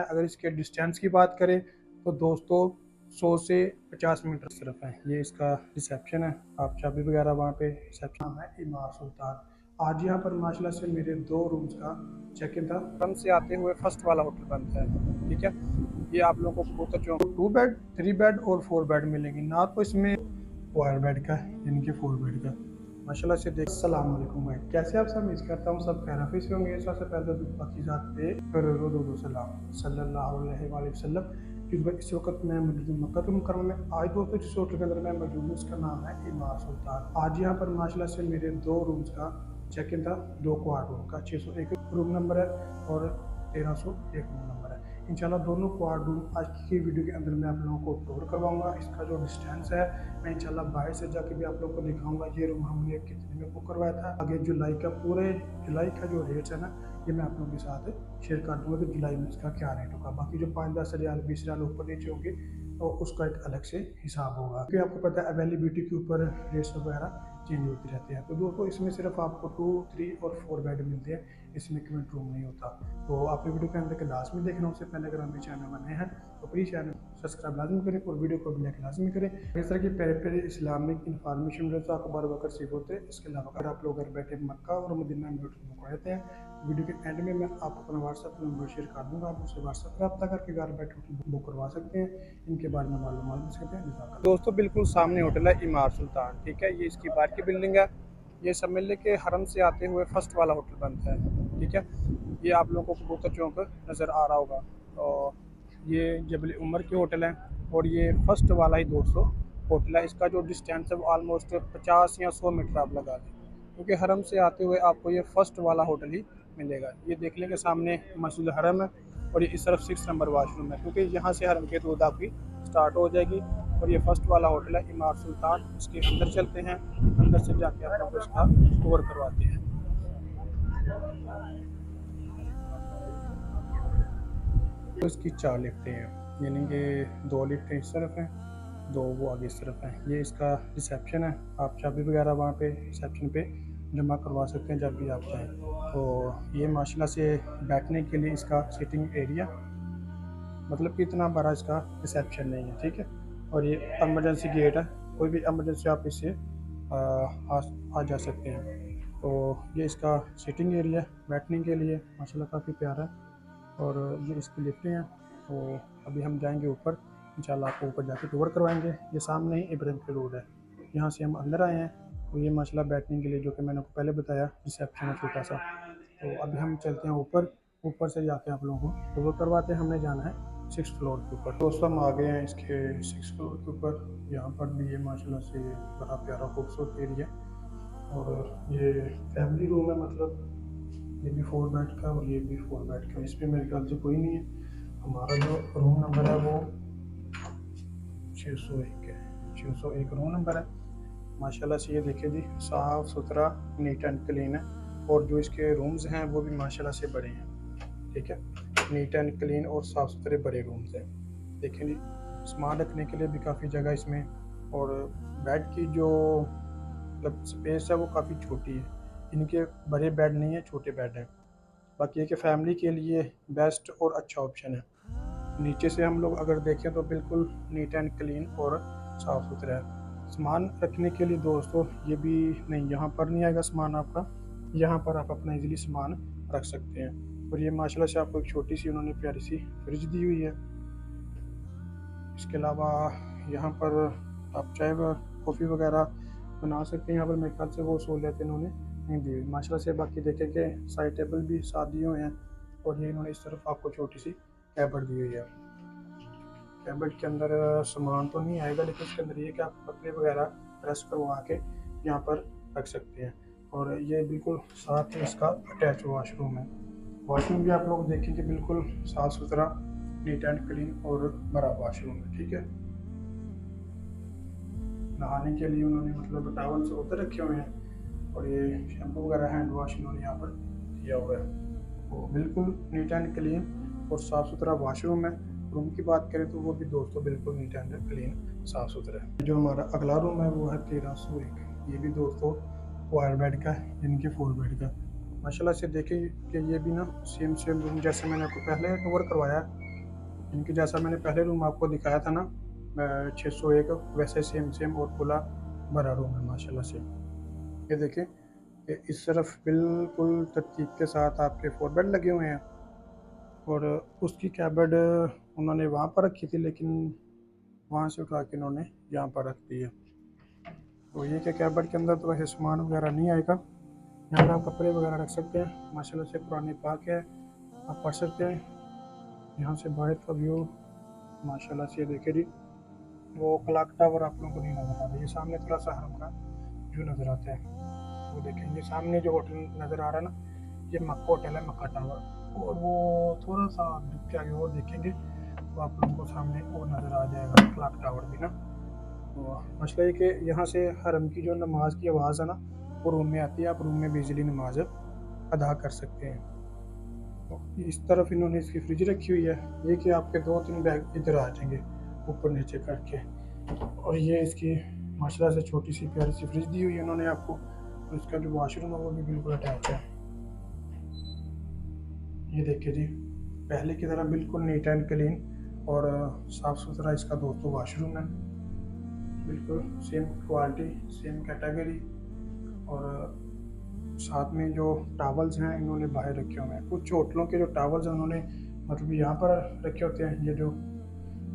अगर इसके डिस्टेंस की बात करें तो दोस्तों 100 से 50 मीटर सिर्फ है। ये इसका रिसेप्शन है, आप चाबी वगैरह वहाँ पे रिसेप्शन है इमार सुल्तान। आज यहाँ पर माशाल्लाह से मेरे 2 रूम्स का चेक इन था। रम से आते हुए फर्स्ट वाला होटल बनता है, ठीक है। ये आप लोगों को कबूतर चौक 2 बेड 3 बेड और 4 बेड मिलेंगी ना, तो इसमें वायर बेड का यानी कि 4 बेड का माशाल्लाह से देख। अस्सलाम वालेकुम भाई, कैसे आप सब? उम्मीद करता हूँ सब खैर से होंगे। सबसे पहले तो बाकी जात पे करोड़ों सलाम सल्लल्लाहु अलैहि वसल्लम। क्योंकि भाई इस वक्त मैं मौजूद हूँ मक्का मुकर्रमा में। आज दोस्तों जिस होटल के अंदर मैं मौजूद हूँ उसका नाम है इमार सुल्तान। आज यहाँ पर माशाल्लाह से मेरे 2 रूम्स का चेक इन था। 2 क्वाड रूम का 601 रूम नंबर है और 1301 रूम नंबर है। इंशाल्लाह दोनों क्वाड रूम आज की वीडियो के अंदर मैं आप लोगों को टूर करवाऊंगा। इसका जो डिस्टेंस है मैं इंशाल्लाह बाहर से जाके भी आप लोगों को दिखाऊंगा। ये रूम हमने कितने में बुक करवाया था। आगे जुलाई का पूरे जुलाई का जो रेट है ना, ये मैं आप लोगों के साथ शेयर कर दूंगा कि जुलाई में इसका क्या रेट होगा। बाकी जो 5-10 रियाल 20 रियाल ऊपर नीचे होंगे तो उसका एक अलग से हिसाब होगा, क्योंकि आपको पता है अवेलेबिलिटी के ऊपर रेट्स वगैरह चेंज होती रहती है। तो दोस्तों इसमें सिर्फ आपको 2, 3 और 4 बेड मिलते हैं, इसमें कमेंट रूम नहीं होता। तो आप वीडियो के अंदर के लास्ट में देखना। उससे पहले अगर हमें चैनल बने हैं तो प्लीज़ चैनल सब्सक्राइब लाजमी करें और वीडियो को भी लाइक लाजमी करें। इस तरह की प्यारे प्यारे इस्लामिक इन्फॉर्मेशन मिले तो आपको बार बार रिसीव होते हैं। इसके अलावा अगर आप लोग घर बैठे मक्का और मदीना में बुक रहते हैं, वीडियो के एंड में मैं आपको अपना व्हाट्सअप नंबर शेयर कर दूंगा। आप मुझसे व्हाट्सअप पर रब्ता करके घर बैठे होटल बुक करवा सकते हैं। इनके बारे में मालूमात ले सकते हैं। दोस्तों बिल्कुल सामने होटल है इमार सुल्तान, ठीक है। ये इसकी बाहर की बिल्डिंग है। ये सब मिलने के हरम से आते हुए फर्स्ट वाला होटल बनता है, ठीक है। ये आप लोगों को कबूतर चौक नज़र आ रहा होगा। तो ये जबल उमर की होटल है और ये फर्स्ट वाला ही दोस्तों होटल है। इसका जो डिस्टेंस है वो ऑलमोस्ट 50 या 100 मीटर आप लगा दें, क्योंकि हरम से आते हुए आपको ये फर्स्ट वाला होटल ही मिलेगा। ये देख लें कि सामने मस्जिद हरम है और ये इस तरफ 6 नंबर वाशरूम है, क्योंकि यहाँ से हरम की रोड आपकी स्टार्ट हो जाएगी। और ये फर्स्ट वाला होटल है इमार सुल्तान। इसके अंदर चलते हैं, अंदर से जाके आप लोग इसका टूर करवाते हैं। तो इसकी 4 लिफ्टें हैं, यानी कि 2 लिफ्टें इस तरफ हैं, 2 वो आगे इस तरफ हैं। ये इसका रिसेप्शन है, आप चाबी वगैरह वहाँ पे रिसेप्शन पे जमा करवा सकते हैं जब भी आप चाहें। तो ये माशाल्लाह से बैठने के लिए इसका सिटिंग एरिया, मतलब कि इतना बड़ा इसका रिसेप्शन नहीं है, ठीक है। और ये एमरजेंसी गेट है, कोई भी एमरजेंसी आप इससे आ जा सकते हैं। तो ये इसका सिटिंग एरिया बैठने के लिए माशाल्लाह काफ़ी प्यारा है। और ये इसकी लिफ्टें हैं। तो अभी हम जाएंगे ऊपर, इंशाल्लाह आपको ऊपर जाके टूर करवाएंगे। ये सामने ही इब्राहिम की रोड है, यहाँ से हम अंदर आए हैं। तो ये माशाल्लाह बैठने के लिए, जो कि मैंने आपको पहले बताया, रिसेप्शन है छोटा सा। तो अभी हम चलते हैं ऊपर, ऊपर से जाके आप लोगों को टूर करवाते हैं। हमने जाना है 6th फ्लोर के ऊपर। दोस्तों हम आ गए हैं इसके 6th फ्लोर के ऊपर। यहाँ पर भी ये माशाल्लाह से बड़ा प्यारा खूबसूरत एरिया। और ये फैमिली रूम है, मतलब ये भी 4 बेड का और ये भी 4 बेड का। इसमें मेरे ख्याल से कोई नहीं है। हमारा जो रूम नंबर है वो 601 है, 601 रूम नंबर है। माशाल्लाह से ये देखिए जी, साफ़ सुथरा नीट एंड क्लीन है। और जो इसके रूम्स हैं वो भी माशाल्लाह से बड़े हैं, ठीक है। नीट एंड क्लीन और साफ़ सुथरे बड़े रूम्स हैं। देखें जी, सामान रखने के लिए भी काफ़ी जगह इसमें। और बेड की जो मतलब स्पेस है वो काफ़ी छोटी है। इनके बड़े बेड नहीं है, छोटे बेड हैं। बाकी है कि फ़ैमिली के लिए बेस्ट और अच्छा ऑप्शन है। नीचे से हम लोग अगर देखें तो बिल्कुल नीट एंड क्लीन और साफ़ सुथरा है। सामान रखने के लिए दोस्तों ये भी नहीं, यहाँ पर नहीं आएगा सामान आपका। यहाँ पर आप अपना इजीली सामान रख सकते हैं। और ये माशाल्लाह से आपको एक छोटी सी उन्होंने प्यारी सी फ्रिज दी हुई है। इसके अलावा यहाँ पर आप चाय व कॉफ़ी वगैरह बना सकते हैं। यहाँ पर मेरे ख्याल से वो सहूलियत इन्होंने नहीं दी हुई माशाल्लाह से। बाकी देखें कि साइड टेबल भी साथ दिए हुए हैं। और ये इन्होंने इस तरफ आपको छोटी सी कैबिनेट दी हुई है। कैबिनेट के अंदर सामान तो नहीं आएगा, लेकिन इसके अंदर ये कि आप कपड़े वगैरह प्रेस करवा के यहाँ पर रख सकते हैं। और ये बिल्कुल साथ ही इसका अटैच वॉशरूम है। वॉशरूम भी आप लोग देखेंगे बिल्कुल साफ़ सुथरा, नीट एंड क्लीन और बड़ा वॉशरूम है, ठीक है। नहाने के लिए उन्होंने मतलब टावल्स उधर रखे हुए हैं। और ये शैम्पू वगैरह हैंड वॉश इन्होंने यहाँ पर किया हुआ है। वो बिल्कुल नीट एंड क्लीन और साफ़ सुथरा वॉशरूम है। रूम की बात करें तो वो भी दोस्तों बिल्कुल नीट एंड क्लीन साफ़ सुथरा है। जो हमारा अगला रूम है वो है 1301। ये भी दोस्तों वायर बेड का है, यानी कि 4 बेड का। माशाल्लाह से देखें कि ये भी ना सेम रूम जैसे मैंने आपको पहले टूर करवाया, इनकी जैसा मैंने पहले रूम आपको दिखाया था ना 601, वैसे सेम सेम और खुला बड़ा रूम है माशाल्लाह से। ये देखें कि इस तरफ बिल्कुल तरतीब के साथ आपके 4 बेड लगे हुए हैं, और उसकी कैबेड उन्होंने वहाँ पर रखी थी, लेकिन वहाँ से उठा के इन्होंने यहाँ पर रख दी है। तो ये क्या कैबेड के अंदर तो वैसे सामान वगैरह नहीं आएगा, यहाँ पर आप कपड़े वगैरह रख सकते हैं। माशाल्लाह से कुरान पाक है, आप पढ़ सकते हैं। यहाँ से बाहर का व्यू माशाल्लाह से देखे जी, वो क्लॉक टावर आप लोगों को नहीं नज़र आ रहा, ये सामने थोड़ा सा हरम का व्यू नज़र आता है। वो देखेंगे सामने जो होटल नज़र आ रहा है ना, ये मक्का होटल है, मक्का टावर। और वो थोड़ा सा दुख के आगे वो देखेंगे तो आप लोगों को सामने वो नज़र आ जाएगा क्लॉक टावर भी ना। तो मसला ये कि यहाँ से हरम की जो नमाज की आवाज़ है ना, वो रूम में आती है, आप रूम में बिजली नमाज अदा कर सकते हैं। तो इस तरफ इन्होंने इसकी फ्रिज रखी हुई है, ये कि आपके 2-3 बैग इधर आ जाएंगे ऊपर नीचे करके। और ये इसकी माशाल्लाह से छोटी सी प्यारी सी फ्रिज दी हुई है उन्होंने आपको, और इसका जो वॉशरूम है वो भी बिल्कुल अटैच है। ये देखिए जी, पहले की तरह बिल्कुल नीट एंड क्लीन और साफ़ सुथरा इसका दोस्तों वॉशरूम है, बिल्कुल सेम क्वालिटी सेम कैटेगरी। और साथ में जो टावल्स हैं इन्होंने बाहर रखे हुए हैं। कुछ होटलों के जो टावल्स हैं उन्होंने मतलब यहाँ पर रखे होते हैं, ये जो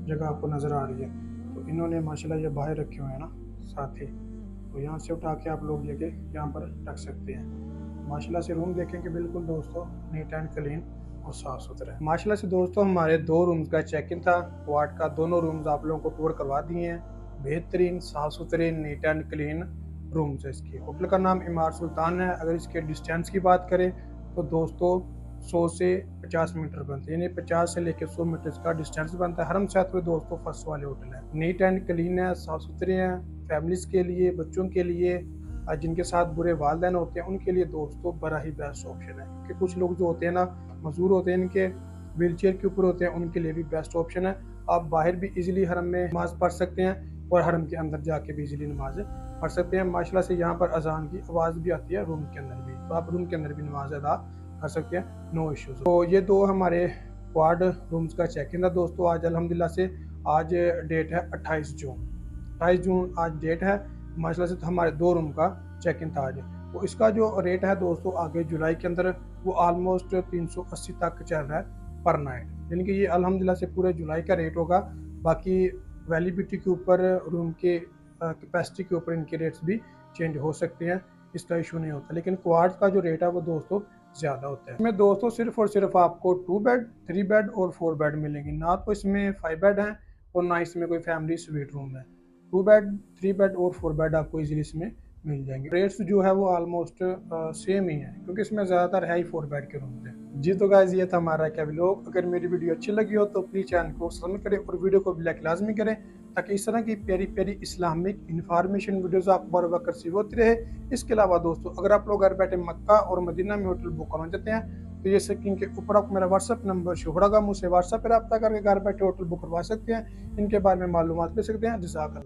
जगह आपको नज़र आ रही है, तो इन्होंने माशाल्लाह ये बाहर रखे हुए हैं ना साथ ही, तो यहाँ से उठा के आप लोग लेके यहाँ पर रख सकते हैं। माशाल्लाह से रूम देखें कि बिल्कुल दोस्तों नीट एंड क्लीन और साफ़ सुथरा है। माशाल्लाह से दोस्तों हमारे 2 रूम्स का चेक इन था, वार्ड का दोनों रूम्स आप लोगों को टूर करवा दिए हैं। बेहतरीन साफ़ सुथरे नीट एंड क्लीन रूम्स है इसकी। होटल का नाम इमारत सुल्तान है। अगर इसके डिस्टेंस की बात करें तो दोस्तों 100 से 50 मीटर बनते हैं, यानी 50 से लेकर 100 मीटर का डिस्टेंस बनता है। हरम साथ में दोस्तों फर्स्ट वाले होटल है, नीट एंड क्लीन है, साफ़ सुथरे हैं। फैमिलीज़ के लिए, बच्चों के लिए, जिनके साथ बुरे वालिदैन होते हैं उनके लिए दोस्तों बड़ा ही बेस्ट ऑप्शन है। क्योंकि कुछ लोग जो होते हैं ना मजदूर होते हैं, इनके व्हील चेयर के ऊपर होते हैं, उनके लिए भी बेस्ट ऑप्शन है। आप बाहर भी इजीली हरम में नमाज पढ़ सकते हैं और हरम के अंदर जाके भी इजीली नमाज पढ़ सकते हैं। माशाल्लाह से यहाँ पर अजान की आवाज़ भी आती है रूम के अंदर भी, तो आप रूम के अंदर भी नमाज अदा कर सकते हैं, नो इश्यूज। तो ये 2 हमारे क्वाड रूम्स का चेक इन था दोस्तों आज अल्हम्दुलिल्लाह से। आज डेट है 28 जून, 28 जून आज डेट है। माशाल्लाह से तो हमारे 2 रूम का चेक इन था आज। तो इसका जो रेट है दोस्तों आगे जुलाई के अंदर वो ऑलमोस्ट 380 तक चल रहा है पर नाइट, यानी कि ये अल्हम्दुलिल्लाह से पूरे जुलाई का रेट होगा। बाकी वैलिडिटी के ऊपर, रूम के कैपेसिटी के ऊपर इनके रेट्स भी चेंज हो सकते हैं, इसका इशू नहीं होता। लेकिन क्वाड्स का जो रेट है वो दोस्तों ज़्यादा होता है। इसमें दोस्तों सिर्फ और सिर्फ आपको 2 बेड, 3 बेड और 4 बेड मिलेंगे, ना तो इसमें 5 बेड हैं और ना इसमें कोई फैमिली स्वीट रूम है। 2 बेड, 3 बेड और 4 बेड आपको इजीली इसमें मिल जाएंगे। रेट्स जो है वो ऑलमोस्ट सेम ही है, क्योंकि इसमें ज़्यादातर है ही 4 बेड के रूम हैं। जी तो गाइस ये था हमारा क्या व्लॉग। अगर मेरी वीडियो अच्छी लगी हो तो प्लीज़ चैनल को सब्सक्राइब करें और वीडियो को लाइक लाजमी करें, ताकि इस तरह की प्यारी प्यारी इस्लामिक इन्फॉर्मेशन वीडियोज़ आपको बार बार रिसीव होती रहे। इसके अलावा दोस्तों अगर आप लोग घर बैठे मक्का और मदीना में होटल बुक करना चाहते हैं तो ये स्क्रीन के ऊपर आपको मेरा व्हाट्सअप नंबर शो होगा, मुझसे व्हाट्सअप पर रब्ता करके घर बैठे होटल बुक करवा सकते हैं, इनके बारे में मालूमात ले सकते हैं। जज़ाकल्लाह।